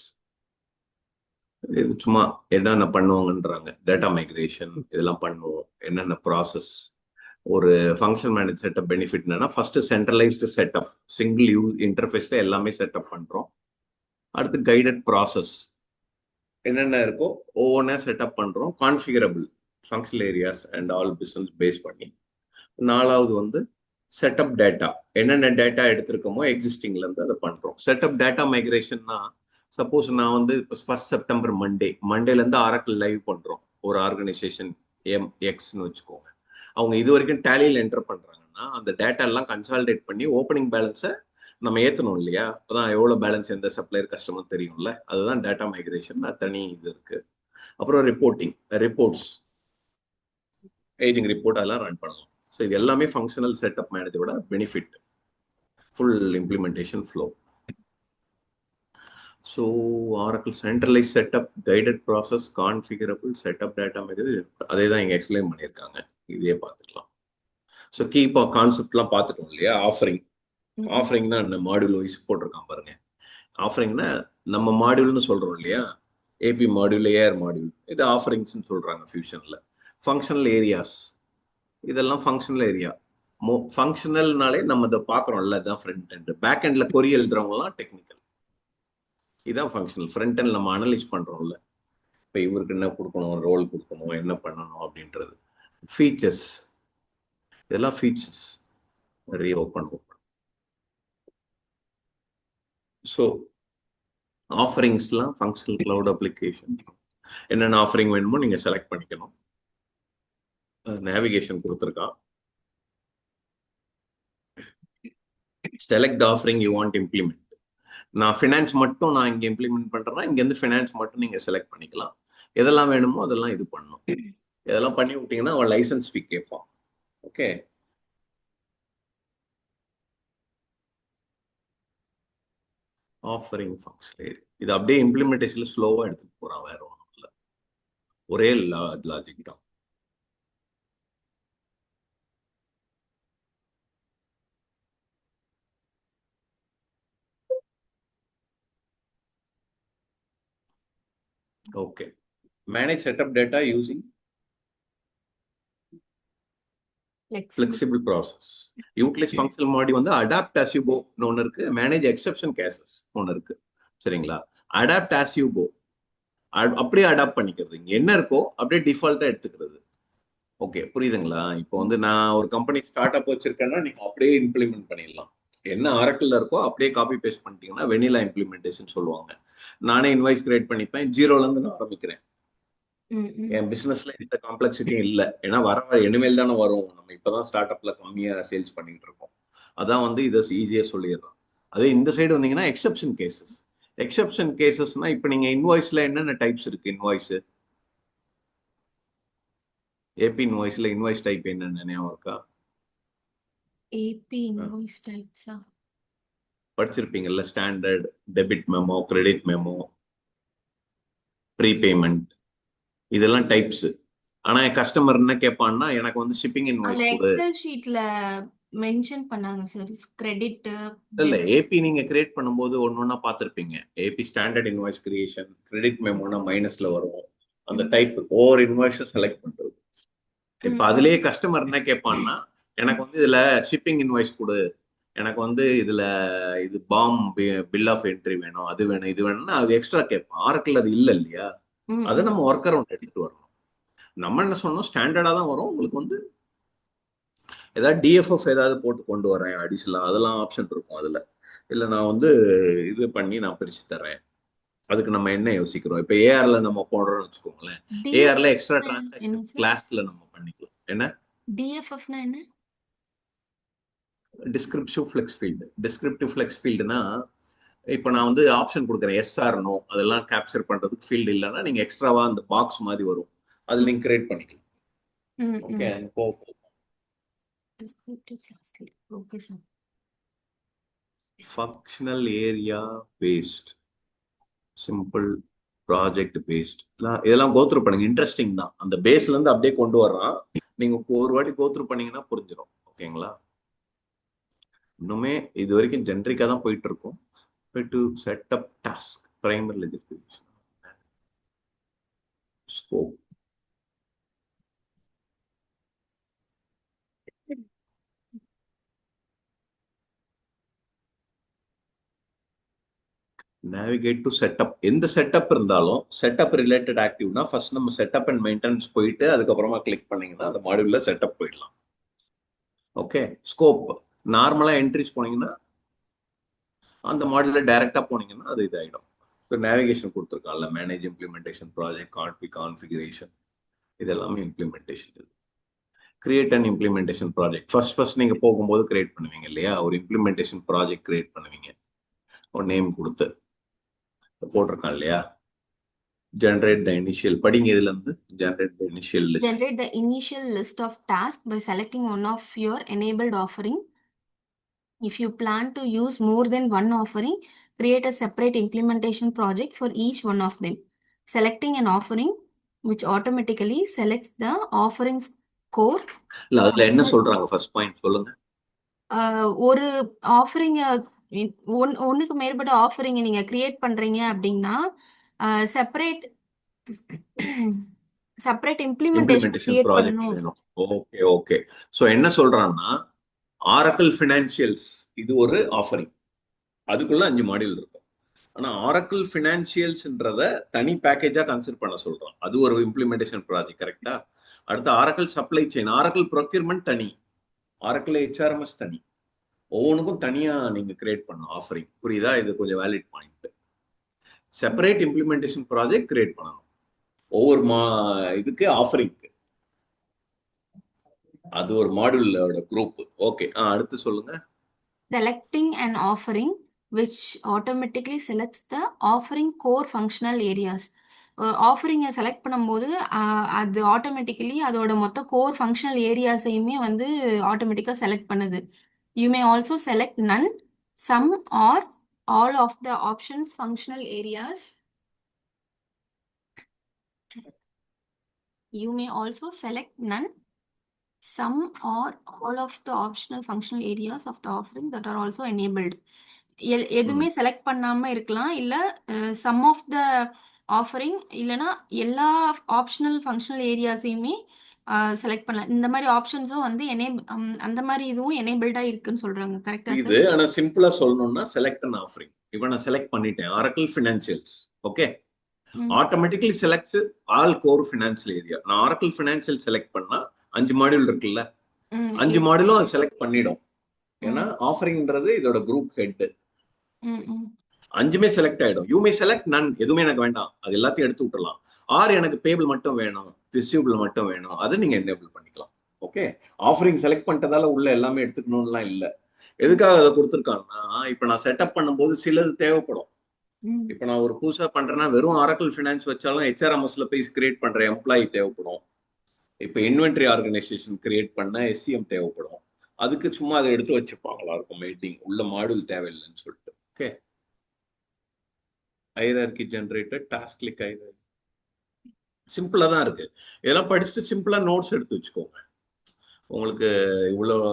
இது சும்மா என்னென்ன பண்ணுவாங்கன்றாங்க, டேட்டா மைக்ரேஷன் இதெல்லாம் பண்ணுவோம், என்னென்ன ப்ராசஸ். ஒரு ஃபங்க்ஷன் மேனேஜ் செட்டப் பெனிஃபிட் என்னன்னா, ஃபர்ஸ்ட் சென்ட்ரலைஸ்டு செட்டப், சிங்கிள் இன்டர்ஃபேஸ்ல எல்லாமே செட்டப் பண்றோம். அடுத்து கைடட் ப்ராசஸ், என்னென்ன இருக்கோ ஒவ்வொன்றா செட்டப் பண்றோம். Configurable functional areas and all business base பண்ணி. நாலாவது வந்து செட்டப் டேட்டா, என்னென்ன டேட்டா எடுத்திருக்கோமோ எக்ஸிஸ்டிங்ல இருந்து அதை பண்றோம். செட்டப் டேட்டா மைக்ரேஷன்னா, சப்போஸ் நான் வந்து ஃபர்ஸ்ட் செப்டம்பர் மண்டேல இருந்து ஆரக்கிள் லைவ் பண்றோம் ஒரு ஆர்கனைசேஷன் எக்ஸ்ன்னு வச்சுக்கோங்க. அவங்க இது வரைக்கும் டேலியில் என்டர் பண்றாங்கன்னா அந்த டேட்டா எல்லாம் கன்சாலிடேட் பண்ணி ஓப்பனிங் பேலன்ஸை நம்ம ஏற்றணும் இல்லையா, அப்போதான் எவ்வளோ பேலன்ஸ் எந்த சப்ளையர் கஸ்டமர் தெரியும்ல, அதுதான் டேட்டா மைக்ரேஷன். தனி இது இருக்கு. அப்புறம் ரிப்போர்ட்ஸ், ஏஜிங் ரிப்போர்ட் அதெல்லாம் ரன் பண்ணலாம். ஸோ இது எல்லாமே ஃபங்க்ஷனல் செட்டப் மேனேஜரோட benefit, full implementation flow. So Oracle centralise setup, guided process, configurable setup data மாதிரி அதே தான் இங்கே எக்ஸ்பிளைன் பண்ணியிருக்காங்க, இதே பார்த்துக்கலாம். ஸோ கீ கான்செப்ட்லாம் பார்த்துட்டோம் இல்லையா. ஆஃபரிங்னா என்ன, மாடியூல் வைஸ் போட்டிருக்கான் பாருங்க. ஆஃபரிங்னா நம்ம மாடியூல்னு சொல்றோம் இல்லையா, ஏபி மாடியூல், ஏஆர் மாடியூல், இது ஆஃபரிங்ஸ்னு சொல்றாங்க ஃபியூஷன்ல. ஃபங்க்ஷனல் ஏரியாஸ், இதெல்லாம் ஃபங்க்ஷனல் ஏரியா. ஃபங்க்ஷனல்னாலே நம்ம இதை பார்க்குறோம்ல, இதுதான் ஃப்ரண்ட் எண்ட். பேக் எண்ட்ல கொரி எழுதுறவங்கலாம் டெக்னிக்கல். இதுதான் ஃபங்க்ஷனல். ஃப்ரண்ட் எண்ட் நம்ம அனலைஸ் பண்றோம்ல, இப்போ இவருக்கு என்ன கொடுக்கணும், ரோல் கொடுக்கணும், என்ன பண்ணணும் அப்படின்றது. ஃபீச்சர்ஸ், இதெல்லாம் ஃபீச்சர்ஸ் ஓப்பன். ஸோ ஆஃபரிங்ஸ்லாம் ஃபங்க்ஷனல் கிளவுட் அப்ளிகேஷன், என்னென்ன ஆஃபரிங் வேணுமோ நீங்கள் செலக்ட் பண்ணிக்கணும். நேவிகேஷன் கொடுத்துருக்கான். Select the offering you want implement. நான் ஃபினான்ஸ் மட்டும் நான் இங்கே இம்ப்ளிமெண்ட் பண்ணுறேன்னா இங்கேருந்து ஃபினான்ஸ் மட்டும் நீங்கள் செலக்ட் பண்ணிக்கலாம். எதெல்லாம் வேணுமோ அதெல்லாம் இது பண்ணணும். இதெல்லாம் பண்ணி விட்டீங்கன்னா அவன் லைசன்ஸ் ஃபீ கேட்பான். ஓகே, ஆஃபரிங் ஃபங்க்ஷன் இது அப்படியே இம்ப்ளிமெண்டேஷன்ல ஸ்லோவாக எடுத்துட்டு போகிறான், வேற ஒன்றும் இல்லை, ஒரே லாஜிக் தான். Okay. Manage setup data using Flexible. flexible process. Utilize functional module வந்து adapt as you go ஒன்னு இருக்கு. Manage exception cases ஒன்னு இருக்கு. சரிங்களா? Adapt as you go. அப்படியே அடாப்ட் பண்ணிக்கிறது. இங்க என்ன இருக்கோ அப்படியே டிஃபால்ட்டா எடுத்துக்கிறது. ஓகே, புரியுதுங்களா? இப்போ வந்து நான் ஒரு கம்பெனி ஸ்டார்ட் அப் வச்சிருக்கேன்னா நீங்க அப்படியே இம்ப்ளிமெண்ட் பண்ணிடலாம். என்ன ஆரக்கிள் இருக்கோ அப்படியே காப்பி பேஸ்ட் பண்ணிட்டீங்கன்னா வெனிலா இம்ப்ளிமெண்டேஷன் சொல்லுவாங்க. நானே இன்வாய்ஸ் கிரியேட் பண்ணிப்பேன். ஜீரோல இருந்து நான் ஆரம்பிக்கிறேன். என் பிசினஸ்ல இந்த காம்ப்ளெக்சிட்டியும் இல்லை. ஏன்னா வர இனிமேல் தானே வரும். நம்ம இப்பதான் ஸ்டார்ட் அப்ல கம்மியா சேல்ஸ் பண்ணிட்டு இருக்கோம். அதான் வந்து இதை ஈஸியா சொல்லிடுறோம். அதே இந்த சைடு வந்தீங்கன்னா எக்ஸெப்ஷன் கேசஸ். எக்ஸெப்ஷன் கேசஸ்னா இப்ப நீங்க இன்வாய்ஸ்ல என்னென்ன டைப்ஸ் இருக்கு? இன்வாய்ஸ் ஏபி இன்வாய்ஸ்ல இன்வாய்ஸ் டைப் என்னன்னு ஞாபகம் இருக்கா? ஏபி இன்வாய்ஸ் டைப்ஸா? படிச்சிருப்பீங்கல்ல, standard, debit memo, credit memo, prepayment, இதெல்லாம் டைப்ஸ். ஆனா கஸ்டமர் என்ன கேட்பான்னா எனக்கு வந்து ஷிப்பிங் அந்த இன்வாய்ஸ் கொடு. எக்ஸல் ஷீட்ல மென்ஷன் பண்ணாங்க சார், கிரெடிட். இல்ல, ஏபி நீங்க கிரியேட் பண்ணும்போது ஒன்னொன்னா பார்த்திருப்பீங்க. AP standard invoice creation, credit மெமோனா மைனஸ்ல வரும். அந்த டைப் ஓவர் இன்வாய்ஸ் செலக்ட் பண்றது. இப்ப அதுலயே கஸ்டமர் என்ன கேட்பான்னா எனக்கு வந்து இதுல ஷிப்பிங் இன்வாய்ஸ் கொடு, எனக்கு வந்து இதுல இது பாம் பில் ஆஃப் என்ட்ரி வேணும், அது வேணும், இது வேணும்னா அது எக்ஸ்ட்ரா கேட்பான். ஆரக்கிள் அது இல்ல இல்லையா? அதை நம்ம ஒர்க் அரவுண்ட் எடுத்துட்டு வரணும். நம்ம என்ன சொன்னோம், ஸ்டாண்டர்டா தான் வரும். உங்களுக்கு வந்து ஏதாவது டிஎஃப்எஃப் ஏதாவது போட்டு கொண்டு வரேன் அடிஷனலா, அதெல்லாம் ஆப்ஷன் இருக்கும் அதுல. இல்ல நான் வந்து இது பண்ணி நான் பிரிச்சு தர்றேன். அதுக்கு நம்ம என்ன யோசிக்கிறோம்? இப்ப ஏஆர்ல நம்ம போடுறோம்னு வச்சுக்கோங்களேன். ஏஆர்ல எக்ஸ்ட்ரா டிரான்சாக்ஷன் கிளாஸ்ல நம்ம பண்ணிக்கலாம். என்ன டிஎஃப்எஃப்னா என்ன? Descriptive flex field. Descriptive flex ஃபீல்டுனா இப்போ நான் வந்து ஆப்ஷன் கொடுக்குறேன், எஸ் ஆர் நோ, அதெல்லாம் கேப்சர் பண்றதுக்கு ஃபீல்டு இல்லைன்னா நீங்க எக்ஸ்ட்ராவா அந்த பாக்ஸ் மாதிரி வரும், அது நீங்க கிரியேட் பண்ணிக்கலாம். Okay, okay sir. Functional area based, simple project based, இதெல்லாம் கோத்ரூ பண்ணுங்க. இன்ட்ரெஸ்டிங் தான். அந்த பேஸ்ல இருந்து அப்படியே கொண்டு வர்றான். நீங்க ஒரு வாட்டி கோத்ரூ பண்ணீங்கன்னா புரிஞ்சிடும். ஓகேங்களா? இன்னுமே இது வரைக்கும் ஜென்ரிக்கா தான் போயிட்டு இருக்கும். To set up task, primary ledger, scope, navigate to setup. எந்த செட்டப் இருந்தாலும் செட்டப் ரிலேட்டட் ஆக்டிவ்னா ஃபர்ஸ்ட் நம்ம செட்டப் அண்ட் மெயின்டெனன்ஸ் போயிட்டு அதுக்கப்புறமா கிளிக் பண்ணீங்கன்னா அந்த மாடியூல்ல செட்டப் போயிடலாம். ஓகே, ஸ்கோப் நார்மலா என்ட்ரிஸ் போனீங்கன்னா அந்த மாடியூல்ல டைரக்டா போனீங்கன்னா அது இதாயிடும். ஸோ நேவிகேஷன் கொடுத்துருக்காங்கல்ல, மேனேஜ் இம்ப்ளிமெண்டேஷன் ப்ராஜெக்ட், கான்ஃபிகரேஷன், இது எல்லாமே இம்ப்ளிமெண்டேஷன். இது create and implementation project. First நீங்க போகும்போது கிரியேட் பண்ணுவீங்க இல்லையா? ஒரு இம்ப்ளிமெண்டேஷன் ப்ராஜெக்ட் கிரியேட் பண்ணுவீங்க, ஒரு நேம் கொடுத்து போட்டிருக்கான் இல்லையா? generate the initial, படிங்க இதுல இருந்து. generate the initial list. Generate the initial list of tasks by selecting one of your enabled offering. If you plan to use more than one offering, create a separate implementation project for each one of them. Selecting an offering which automatically selects the offering's core. இல்ல அதுல என்ன சொல்றாங்க? First point சொல்லுங்க. ஒரு offering, ஒன்றுக்கு மேற்பட்ட offering நீங்க create பண்றீங்க அப்படின்னா செப்பரேட் இம்ப்ளிமெண்டேஷன் கிரியேட் பண்ணணும். வேணும். Okay okay. சோ என்ன சொல்றான்னா ஆரக்கிள் ஃபினான்ஷியல்ஸ் இது ஒரு ஆஃபரிங், அதுக்குள்ள 5 மாடியூல் இருக்கும். ஆனா ஆரக்கிள் ஃபினான்ஷியல்ஸ்ன்றத தனி பேக்கேஜா கன்சிடர் பண்ண சொல்றோம். அது ஒரு இம்ப்ளிமெண்டேஷன் ப்ராஜெக்ட். கரெக்டா? அடுத்து Oracle supply chain, Oracle procurement தனி, ஆரக்கிள் ஹெச்ஆர்எம்எஸ் தனி. ஒவ்வொன்றுக்கும் தனியா நீங்க கிரியேட் பண்ணணும் ஆஃபரிங். புரியுதா? இது கொஞ்சம் valid point. Separate implementation project create பண்ணணும் ஒவ்வொரு இதுக்கு ஆஃபரிங்க்கு. அது ஒரு மாடியூலோட குரூப். ஓகே, அடுத்து சொல்லுங்க. Selecting an offering which automatically selects the offering core functional areas. ஆஃபரிங்கை செலக்ட் பண்ணும்போது அது ஆட்டோமேட்டிக்கலி அதோட மொத்த கோர் ஃபங்க்ஷனல் ஏரியாஸையுமே வந்து ஆட்டோமேட்டிக்காக செலக்ட் பண்ணுது. You may also select none, some or all of the options functional areas. You may also select none, some or all of the optional functional areas of the offering that are also enabled. எதுவுமே select பண்ணாம இருக்கலாம், இல்ல some of the offering இல்லைன்னா எல்லா optional functional ஏரியாஸையுமே select பண்ணலாம். இந்த மாதிரி ஆப்ஷன்ஸும் வந்து அந்த மாதிரி இதுவும் எனேபிள்டாக இருக்குன்னு சொல்றாங்க. கரெக்டா இது சார்? ஆனா சிம்பிளா சொல்லணும்னா செலக்ட் அண்ட் ஆஃபரிங். இப்போ நான் செலக்ட் பண்ணிட்டேன் Oracle financials. Okay, automatically select all core financial area. நான் ஆரக்கிள் ஃபினான்சியல் செலக்ட் பண்ணா 5 மாடியூல் இருக்குல்ல, 5 மாடியூலும் அது செலக்ட் பண்ணிடும். ஏன்னா ஆஃபரிங்ன்றது இதோட குரூப் ஹெட். 5மே செலக்ட் ஆயிடும். யூ மே செலக்ட் நன், எதுவுமே எனக்கு வேண்டாம், அது எல்லாத்தையும் எடுத்து விட்டுறலாம். ஆர் எனக்கு பேபிள் மட்டும் வேணும், ரிசீவபிள் மட்டும் வேணும், அதை நீங்க எனேபிள் பண்ணிக்கலாம். ஓகே, ஆஃபரிங் செலக்ட் பண்ணிட்டதால உள்ள எல்லாமே எடுத்துக்கணும்லாம் இல்லை. எதுக்காக அதை கொடுத்துருக்காங்கன்னா, இப்ப நான் செட்டப் பண்ணும்போது சிலது தேவைப்படும். இப்ப நான் ஒரு புதுசா பண்றேன்னா வெறும் ஆரக்கிள் ஃபினான்ஸ் வச்சாலும் HRMSல போய் கிரியேட் பண்ற எம்ப்ளாயி தேவைப்படும். இப்ப இன்வென்ட்ரி ஆர்கனைசேஷன் கிரியேட் பண்ண SCM தேவைப்படும். அதுக்கு சும்மா அதை எடுத்து வச்சுப்பாங்களா இருக்கும் மீட்டிங் உள்ள மாடியூல் தேவையில்லைன்னு சொல்லிட்டு. Okay, hierarchy generated task click hierarchy சிம்பிளா தான் இருக்கு. இதெல்லாம் படிச்சுட்டு சிம்பிளா நோட்ஸ் எடுத்து வச்சுக்கோங்க. உங்களுக்கு இவ்வளவு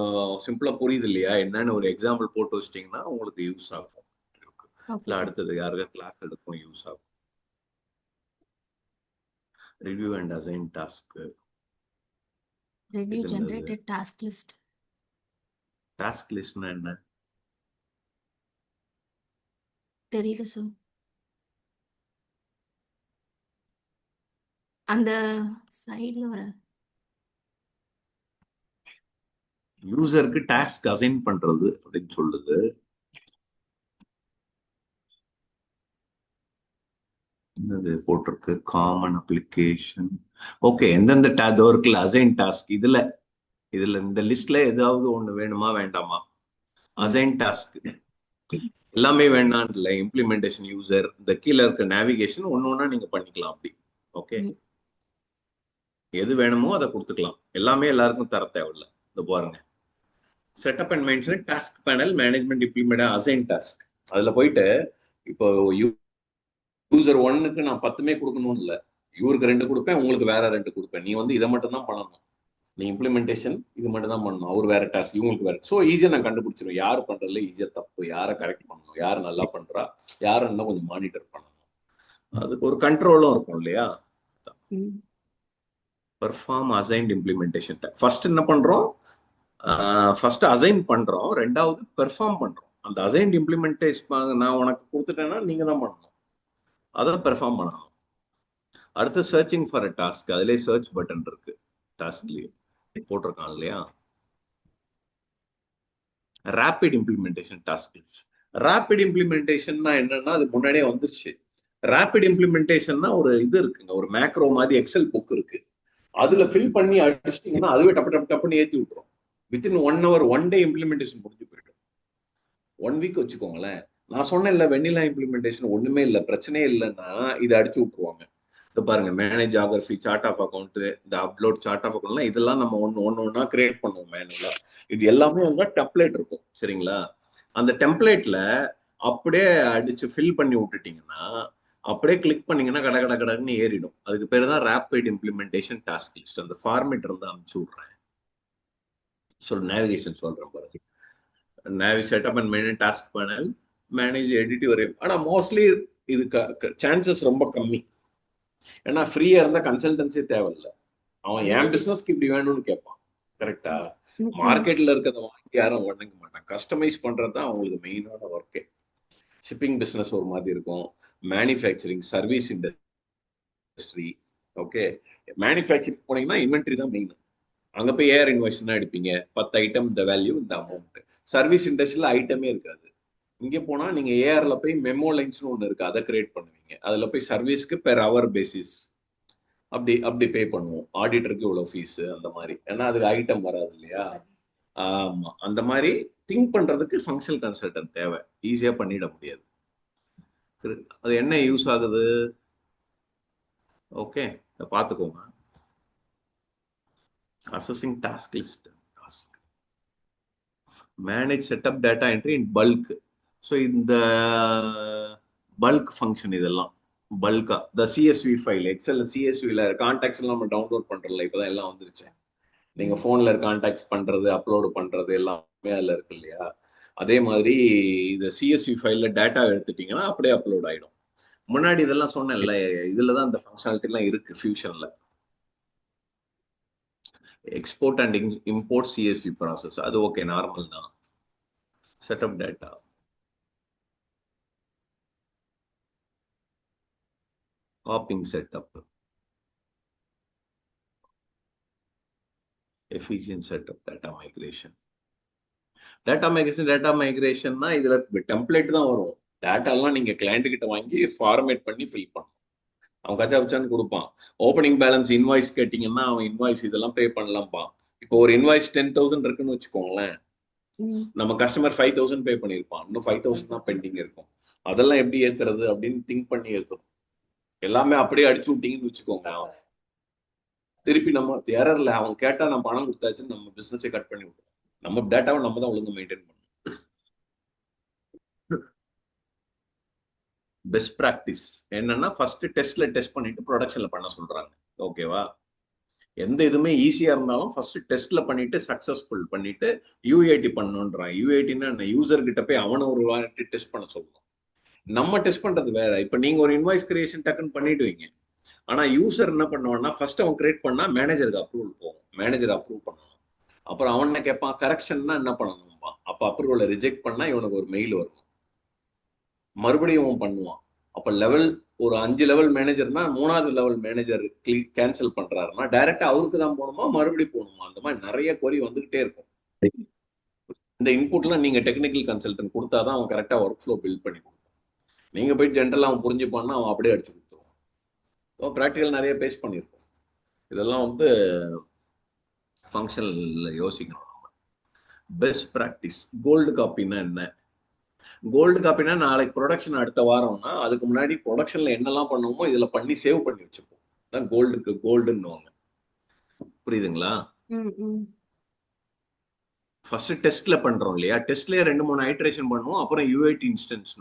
சிம்பிளா புரியுது இல்லையா? என்னன்னு ஒரு எக்ஸாம்பிள் போட்டு வச்சிட்டீங்கன்னா உங்களுக்கு யூஸ் ஆகும். இல்ல அடுத்தது யாருக்கா கிளாஸ் எடுக்கும் யூஸ் ஆகும். Review and assign task. Review generated task list. Task லிஸ்ட்னா என்ன தெரியல சார். அந்த சைடுல வர யூசருக்கு டாஸ்க் அசைன் பண்றது அப்படின்னு சொல்லுது. என்னது போட்டிருக்கு? Common application. ஓகே, எந்தெந்த டேதோ இருக்குல்ல அசைன் டாஸ்க், இதுல இந்த லிஸ்ட்ல ஏதாவது ஒண்ணு வேணுமா வேண்டாமா? அசைன் டாஸ்க் எல்லாமே வேண்டாம் இல்ல. இம்ப்ளிமெண்டேஷன், யூசர், இந்த கீழே இருக்க நேவிகேஷன் ஒன்னொன்னா நீங்க பண்ணிக்கலாம் அப்படி. ஓகே, எது வேணுமோ அதை கொடுத்துக்கலாம். எல்லாமே எல்லாருக்கும் தர தேவையில்ல. இந்த பாருங்க, setup and maintenance task panel management implement assign task. அதுல போயிட்டு இப்போ யூசர் 1க்கு நான் 10மே கொடுக்கணும் இல்ல, இவருக்கு 2 கொடுப்பேன், உங்களுக்கு வேற 2 கொடுப்பேன். நீ வந்து இதை மட்டும் தான் பண்ணணும், நீ இம்ப்ளிமெண்டேஷன் இது மட்டும் தான் பண்ணணும், அவர் வேற டாஸ்க், இவங்களுக்கு வேற. ஸோ ஈஸியா நான் கண்டுபிடிச்சிருவேன் யார் பண்றதுல ஈஸியா தப்பு, யாரை கரெக்ட் பண்ணணும், யார் நல்லா பண்றா, யாரை இன்னும் கொஞ்சம் மானிட்டர் பண்ணணும். அதுக்கு ஒரு கண்ட்ரோலும் இருக்கும் இல்லையா? Perform assigned implementation. ஃபர்ஸ்ட் என்ன பண்றோம்? ஃபர்ஸ்ட் அசைன் பண்றோம், ரெண்டாவது பெர்ஃபார்ம் பண்றோம். அந்த அசைன்ட் இம்ப்ளிமெண்டேஷன் நான் உனக்கு கொடுத்துட்டேன்னா நீங்க தான் பண்ணணும், அதை பெர்ஃபார்ம் பண்ணணும். அடுத்து சர்ச்சிங் ஃபார் அ டாஸ்க். அதுலயே சர்ச் பட்டன் இருக்கு டாஸ்க்லயே போட்டிருக்கான் இல்லையா? Rapid implementation task. ரேபிட் இம்ப்ளிமெண்டேஷன்னா என்னன்னா அது முன்னாடியே வந்துருச்சு. ரேபிட் இம்ப்ளிமெண்டேஷன்னா ஒரு இது இருக்குங்க, ஒரு மேக்ரோ மாதிரி எக்ஸல் புக் இருக்கு, அதுல ஃபில் பண்ணி அடிச்சிட்டீங்கன்னா அதுவே டப்பு டப்பு டப்புன்னு ஏற்றி விட்டுரும். வித்தின் 1 hour 1 day இம்ப்ளிமெண்டேஷன் முடிஞ்சு போயிடும். 1 week வச்சுக்கோங்களேன். நான் சொன்னேன் இல்ல, வெண்ணிலா இம்ப்ளிமெண்டேஷன் ஒண்ணுமே இல்லை, பிரச்சனையே இல்லைன்னா இதை அடிச்சு விட்டுருவாங்க. இது பாருங்க, manage geography, chart of account, இந்த அப்லோட் சார்ட் ஆஃப் அக்கௌண்ட்லாம் இதெல்லாம் நம்ம ஒன்னா கிரியேட் பண்ணுவோம் மேனுவலா. இது எல்லாமே வந்து டெம்ப்ளேட் இருக்கும் சரிங்களா? அந்த டெம்ப்ளேட்ல அப்படியே அடிச்சு ஃபில் பண்ணி விட்டுட்டீங்கன்னா அப்படியே கிளிக் பண்ணீங்கன்னா கட கட கடன்னு ஏறிடும். அதுக்கு பேர் தான் ரேபிட் இம்ப்ளிமெண்டேஷன் டாஸ்க் லிஸ்ட். அந்த ஃபார்மேட் இருந்தா அனுப்பிச்சு விடுறேன். நேவிகேஷன் சொல்றேன் பாருங்க. Navy setup and main task panel manage edit வரையும். ஆனா மோஸ்ட்லி இது சான்சஸ் ரொம்ப கம்மி. ஏன்னா ஃப்ரீயா இருந்தா கன்சல்டன்சி தேவையில்லை. அவன் என் பிசினஸ்க்கு இப்படி வேணும்னு கேட்பான். கரெக்டா? மார்க்கெட்ல இருக்கிறத வாங்கி யாரும் வணங்க மாட்டான். கஸ்டமைஸ் பண்றதுதான் அவங்களுக்கு மெயினான ஒர்க்கே. ஷிப்பிங் பிசினஸ் ஒரு மாதிரி இருக்கும், manufacturing, service industry. Okay, manufacturing போனீங்கன்னா இன்வென்ட்ரி தான் மெயின். அங்க போய் ஏஆர் இன்வாய்ஸ் தான் எடுப்பீங்க, 10 ஐட்டம், இந்த வேல்யூ, இந்த அமௌண்ட். சர்வீஸ் இண்டஸ்ட்ரியில ஐட்டமே இருக்காது. இங்க போனா நீங்க ஏஆர்ல போய் மெமோ லைன்ஸ்னு ஒண்ணு இருக்கு, அதை கிரியேட் பண்ணுவீங்க. அதுல போய் சர்வீஸ்க்கு பெர் ஹவர் பேசிஸ் அப்படி பே பண்ணுவோம். ஆடிட்டருக்கு இவ்வளவு ஃபீஸ் அந்த மாதிரி. ஏன்னா அதுக்கு ஐட்டம் வராது இல்லையா? ஆமா, அந்த மாதிரி திங்க் பண்றதுக்கு ஃபங்க்ஷனல் கன்சல்டன்ட் தேவை. ஈஸியா பண்ணிட முடியாது. அது என்ன யூஸ் ஆகுது? ஓகே, பாத்துக்கோங்க. Assessing task list, task manage setup data entry இன் பல்க். ஸோ இந்த பல்க் ஃபங்க்ஷன் இதெல்லாம் பல்கா இந்த சிஎஸ்வி ஃபைல், எக்ஸல் சிஎஸ்வில கான்டாக்ட்ஸ் எல்லாம் நம்ம டவுன்லோட் பண்றோம்ல, இப்பதான் எல்லாம் வந்துருச்சு. நீங்க போன்ல கான்டாக்ட்ஸ் பண்றது, அப்லோடு பண்றது எல்லாமே அதுல இருக்கு இல்லையா? அதே மாதிரி இந்த சிஎஸ்வி ஃபைல்ல டேட்டா எடுத்துட்டீங்கன்னா அப்படியே அப்லோட் ஆயிடும். முன்னாடி இதெல்லாம் சொன்னேன்ல, இதுலதான் இந்த ஃபங்க்ஷனாலிட்டி எல்லாம் இருக்கு ஃபியூஷன்ல. Export and import CSV process, அது ஓகே, நார்மல் தான். Setup data, copying setup, efficient setup, data migration. Data மைக்ரேஷன்னா இதுல டெம்ப்ளேட் தான் வரும். டேட்டாலாம் நீங்க கிளைண்ட் கிட்ட வாங்கி ஃபார்மேட் பண்ணி ஃபில் பண்ணணும். அவன் கச்சா பச்சான்னு கொடுப்பான். ஓப்பனிங் பேலன்ஸ் இன்வாய்ஸ் கேட்டிங்கன்னா அவன் இன்வாய்ஸ் இதெல்லாம் பே பண்ணலாம்ப்பா. இப்போ ஒரு இன்வாய்ஸ் 10,000 இருக்குன்னு வச்சுக்கோங்களேன், நம்ம கஸ்டமர் 5,000 பே பண்ணியிருப்பான், இன்னும் 5,000 தான் பெண்டிங் இருக்கும். அதெல்லாம் எப்படி ஏத்துறது அப்படின்னு திங்க் பண்ணி ஏத்துறோம். எல்லாமே அப்படியே அடிச்சு விட்டீங்கன்னு வச்சுக்கோங்க, திருப்பி நம்ம எரர்ல அவன் கேட்டா நம்ம பணம் கொடுத்தாச்சுன்னு நம்ம பிசினஸை கட் பண்ணி விடுவோம். நம்ம டேட்டாவை நம்ம தான் ஒழுங்கு மெயின்டைன் பண்ணணும். பெஸ்ட் ப்ராக்டிஸ் என்னன்னா, ஃபர்ஸ்ட் டெஸ்ட்ல டெஸ்ட் பண்ணிட்டு ப்ரொடக்ஷன்ல பண்ண சொல்றாங்க. ஓகேவா? எந்த இதுவுமே ஈஸியா இருந்தாலும் ஃபர்ஸ்ட் டெஸ்ட்ல பண்ணிட்டு சக்சஸ்ஃபுல் பண்ணிட்டு யூஏடி பண்ணணுன்றான். யூஏடின்னா என்ன? யூசர் கிட்ட போய் அவனை ஒரு வாட்டி டெஸ்ட் பண்ண சொல்லணும். நம்ம டெஸ்ட் பண்றது வேற. இப்ப நீங்க ஒரு இன்வாய்ஸ் கிரியேஷன் டக்குன்னு பண்ணிடுவீங்க. ஆனா யூசர் என்ன பண்ணுவான்னா, ஃபர்ஸ்ட் அவன் கிரியேட் பண்ணா மேனேஜருக்கு அப்ரூவல் போகும், மேனேஜர் அப்ரூவ் பண்ணணும். அப்புறம் அவன் என்ன கேட்பான், கரெக்ஷன்னா என்ன பண்ணணும்பா. அப்ப அப்ரூவலை ரிஜெக்ட் பண்ணா இவனுக்கு ஒரு மெயில் வரும், மறுபடியும் அவன் பண்ணுவான். அப்ப லெவல் ஒரு 5 லெவல் மேனேஜர்னா 3வது லெவல் மேனேஜர் கேன்சல் பண்றாருன்னா டைரக்டா அவருக்கு தான் போகணுமா, மறுபடியும் போகணுமா? அந்த மாதிரி நிறைய கொரி வந்துகிட்டே இருக்கும். இந்த இன்புட்லாம் நீங்க டெக்னிக்கல் கன்சல்டன்ட் கொடுத்தாதான் அவன் கரெக்டா ஒர்க் ஃப்ளோ பில்ட் பண்ணி கொடுப்பான். நீங்க போய் ஜென்ரலா அவன் புரிஞ்சுப்பான்னா அவன் அப்படியே அடிச்சு கொடுத்துருவான். ப்ராக்டிக்கல் நிறைய பேஸ் பண்ணியிருக்கோம். இதெல்லாம் வந்து ஃபங்க்ஷனல்ல யோசிக்கணும். Best practice. கோல்டு காப்பின்னா என்ன? கோல்டு காப்பினா நாளைக்கு ப்ரொடக்ஷன் அடுத்த வாரம்னா அதுக்கு முன்னாடி ப்ரொடக்ஷன்ல என்னெல்லாம் பண்ணுவோமோ இதுல பண்ணி சேவ் பண்ணி வச்சுப்போம். தான் கோல்டுக்கு கோல்டுன்னுவாங்க. புரியுதுங்களா? ஃபர்ஸ்ட் டெஸ்ட்ல பண்றோம் இல்லையா, டெஸ்ட்லயே 2-3 ஐட்ரேஷன் பண்ணுவோம். அப்புறம் யூஐடி இன்ஸ்டன்ஸ்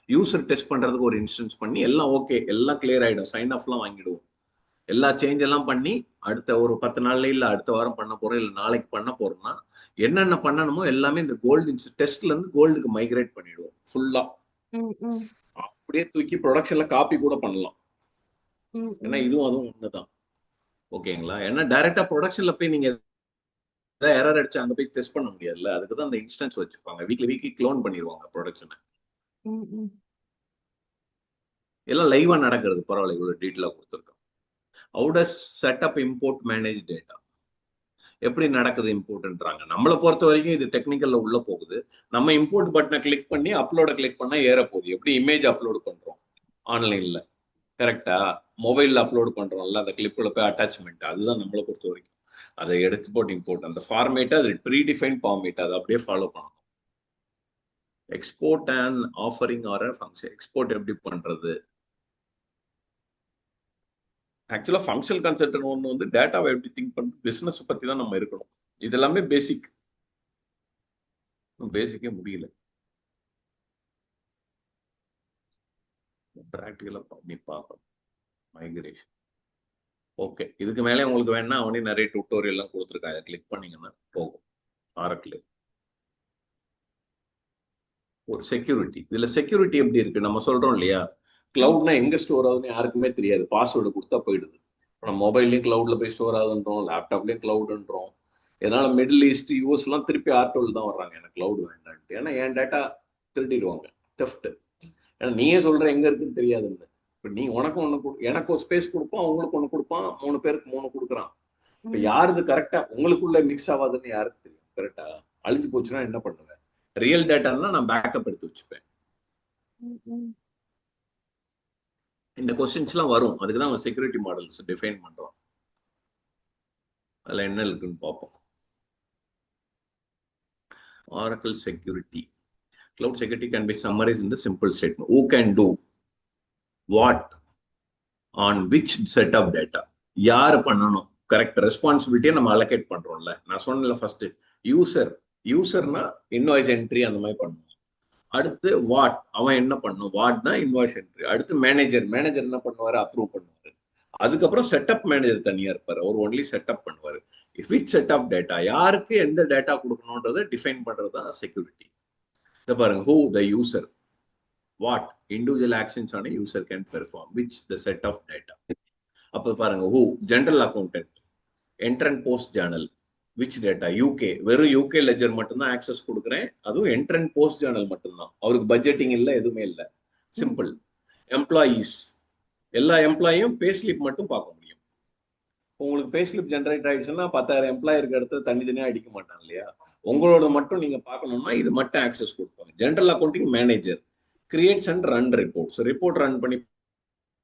யூசர் டெஸ்ட் பண்றதுக்கு ஒரு இன்ஸ்டன்ஸ் பண்ணி எல்லாம் ஓகே, எல்லாம் கிளியர் ஆயிடும், சைன் ஆஃப்லாம் வாங்கிடுவோம். எல்லா சேஞ்ச் எல்லாம் பண்ணி அடுத்த ஒரு 10 நாள்ல இல்ல அடுத்த வாரம் பண்ண போறோம், இல்ல நாளைக்கு பண்ண போறோம்னா என்னென்ன பண்ணணுமோ எல்லாமே இந்த கோல்டு டெஸ்ட்ல இருந்து கோல்டுக்கு மைக்ரேட் பண்ணிடுவோம் ஃபுல்லா. அப்படியே தூக்கி ப்ரொடக்ஷன்ல காப்பி கூட பண்ணலாம். ஏன்னா இதுவும் அதுவும் ஒண்ணுதான். ஓகேங்களா? ஏன்னா டைரக்டா ப்ரொடக்ஷன்ல போய் நீங்க எரர் அடிச்சு அங்க போய் டெஸ்ட் பண்ண முடியாதுல்ல. அதுக்கு தான் அந்த இன்ஸ்டன்ஸ் வச்சுப்பாங்க. வீக்லி க்ளோன் பண்ணிடுவாங்க ப்ரொடக்ஷனை. எல்லாம் லைவா நடக்கிறது. பரவாயில்ல, இவ்வளவு டீட்டெயிலா கொடுத்துருக்கோம். How does setup import manage data? எப்படி நடக்குது இம்போர்ட்ன்றாங்க. நம்மளை பொறுத்த வரைக்கும் இது டெக்னிக்கல்ல உள்ள போகுது. நம்ம இம்போர்ட் பட்டனை கிளிக் பண்ணி அப்லோட கிளிக் பண்ணா ஏற போகுது. எப்படி இமேஜ் அப்லோட் பண்றோம் ஆன்லைன்ல, கரெக்டா? மொபைல்ல அப்லோட் பண்றோம்ல, அந்த கிளிப்ல போய் அட்டாச்மெண்ட், அதுதான் நம்மளை பொறுத்த வரைக்கும். அதை எக்ஸ்போர்ட் இம்போர்ட் அந்த ஃபார்மேட், அது ப்ரீடிஃபைன் ஃபார்மேட், அதை அப்படியே ஃபாலோ பண்ணணும். Export and offering or function. Export எப்படி பண்றது? ஆக்சுவலா ஃபங்க்ஷனல் கன்சல்டன்ட் ஒன்று வந்து டேட்டாவை எப்படி திங்க் பண்ண, பிசினஸ் பத்தி தான் நம்ம இருக்கணும். இது எல்லாமே பேசிக். பேசிக்கே முடியல, ப்ராக்டிக்கலா பண்ணி பார்க்கணும். Migration okay. இதுக்கு மேலே உங்களுக்கு வேணா அவனே நிறைய டுட்டோரியல் எல்லாம் கொடுத்துருக்காங்க, அதை கிளிக் பண்ணீங்கன்னா போகும். ஆரக்கிள் ஒரு செக்யூரிட்டி. இதுல செக்யூரிட்டி எப்படி இருக்கு நம்ம சொல்றோம் இல்லையா, கிளவுட்னா எங்க ஸ்டோர் ஆகுதுன்னு யாருக்குமே தெரியாது, பாஸ்வேர்டு கொடுத்தா போயிடுது. நம்ம மொபைல்லையும் கிளவுட்ல போய் ஸ்டோர் ஆகுதுன்றோம், லேப்டாப்லயும் கிளவுடுன்றோம். இதனால மிடில் ஈஸ்ட் யூஎஸ் எல்லாம் திருப்பி ஆர்டோல் தான் வர்றாங்க, எனக்கு கிளவுட் வேண்டான்ட்டு. ஏன்னா என் டேட்டா திருடிடுவாங்க, தெஃப்ட். ஏன்னா நீயே சொல்ற எங்க இருக்குன்னு தெரியாதுன்னு. இப்ப நீ உனக்கு ஒண்ணு எனக்கு ஒரு ஸ்பேஸ் கொடுப்பான், உங்களுக்கு ஒண்ணு கொடுப்பான், 3 பேருக்கு 3 கொடுக்குறான். இப்ப யாருது கரெக்டா உங்களுக்குள்ள மிக்ஸ் ஆகாதுன்னு யாருக்கு தெரியும்? கரெக்டா அழிஞ்சு போச்சுன்னா என்ன பண்ணுவேன்? ரியல் டேட்டான்னா நான் பேக்கப் எடுத்து வச்சுப்பேன். இந்த கொஸ்டின்ஸ் எல்லாம் வரும், அதுக்குதான் அவன் செக்யூரிட்டி மாடல்ஸ் டிஃபைன் பண்றான். அதுல என்ன இருக்குன்னு பார்ப்போம். Oracle security. Cloud security can be summarized in the simple statement. Who can do what on which set of data? யார் பண்ணணும்? கரெக்ட் ரெஸ்பான்சிபிலிட்டியை நம்ம அலோகேட் பண்றோம்ல. நான் சொன்னல ஃபர்ஸ்ட் யூசர்னா இன்வாய்ஸ் என்ட்ரி அந்த மாதிரி பண்ணணும். அடுத்து வாட், அவன் என்ன பண்ணும், வாட்னா இன்வாய்ஸ் என்ட்ரி. அடுத்து மேனேஜர் என்ன பண்ணுவாரு, அப்ரூவ் பண்ணுவாரு. அதுக்கப்புறம் செட்டப் மேனேஜர் தனியா இருப்பாரு, அவர் ஒன்லி செட்டப் பண்ணுவாரு. விச் செட் ஆஃப் டேட்டா, யாருக்கு எந்த டேட்டா கொடுக்கணும்ன்றதை டிஃபைன் பண்றது தான் செக்யூரிட்டி. இதை பாருங்க, who the user, what individual actions on a user can perform, which the set of data. அப்ப பாருங்க, who general accountant, enter and post journal, which data, UK, வெறும் UK ledger மட்டும்தான் access கொடுக்குறேன், அதுவும் enter and post journal மட்டும்தான், அவருக்கு budgeting இல்லை, எதுவுமே இல்லை, சிம்பிள். எம்ப்ளாயீஸ், எல்லா எம்ப்ளாயும் பே ஸ்லிப் மட்டும் பார்க்க முடியும். உங்களுக்கு பே ஸ்லிப் ஜென்ரேட் ஆயிடுச்சுன்னா 10,000 எம்ப்ளாயி இருக்க இடத்துல தனித்தனியா அடிக்க மாட்டாங்க இல்லையா? உங்களோட மட்டும் நீங்க பார்க்கணும்னா இது மட்டும் ஆக்சஸ் கொடுப்பாங்க. General accounting manager creates and run reports, report run பண்ணி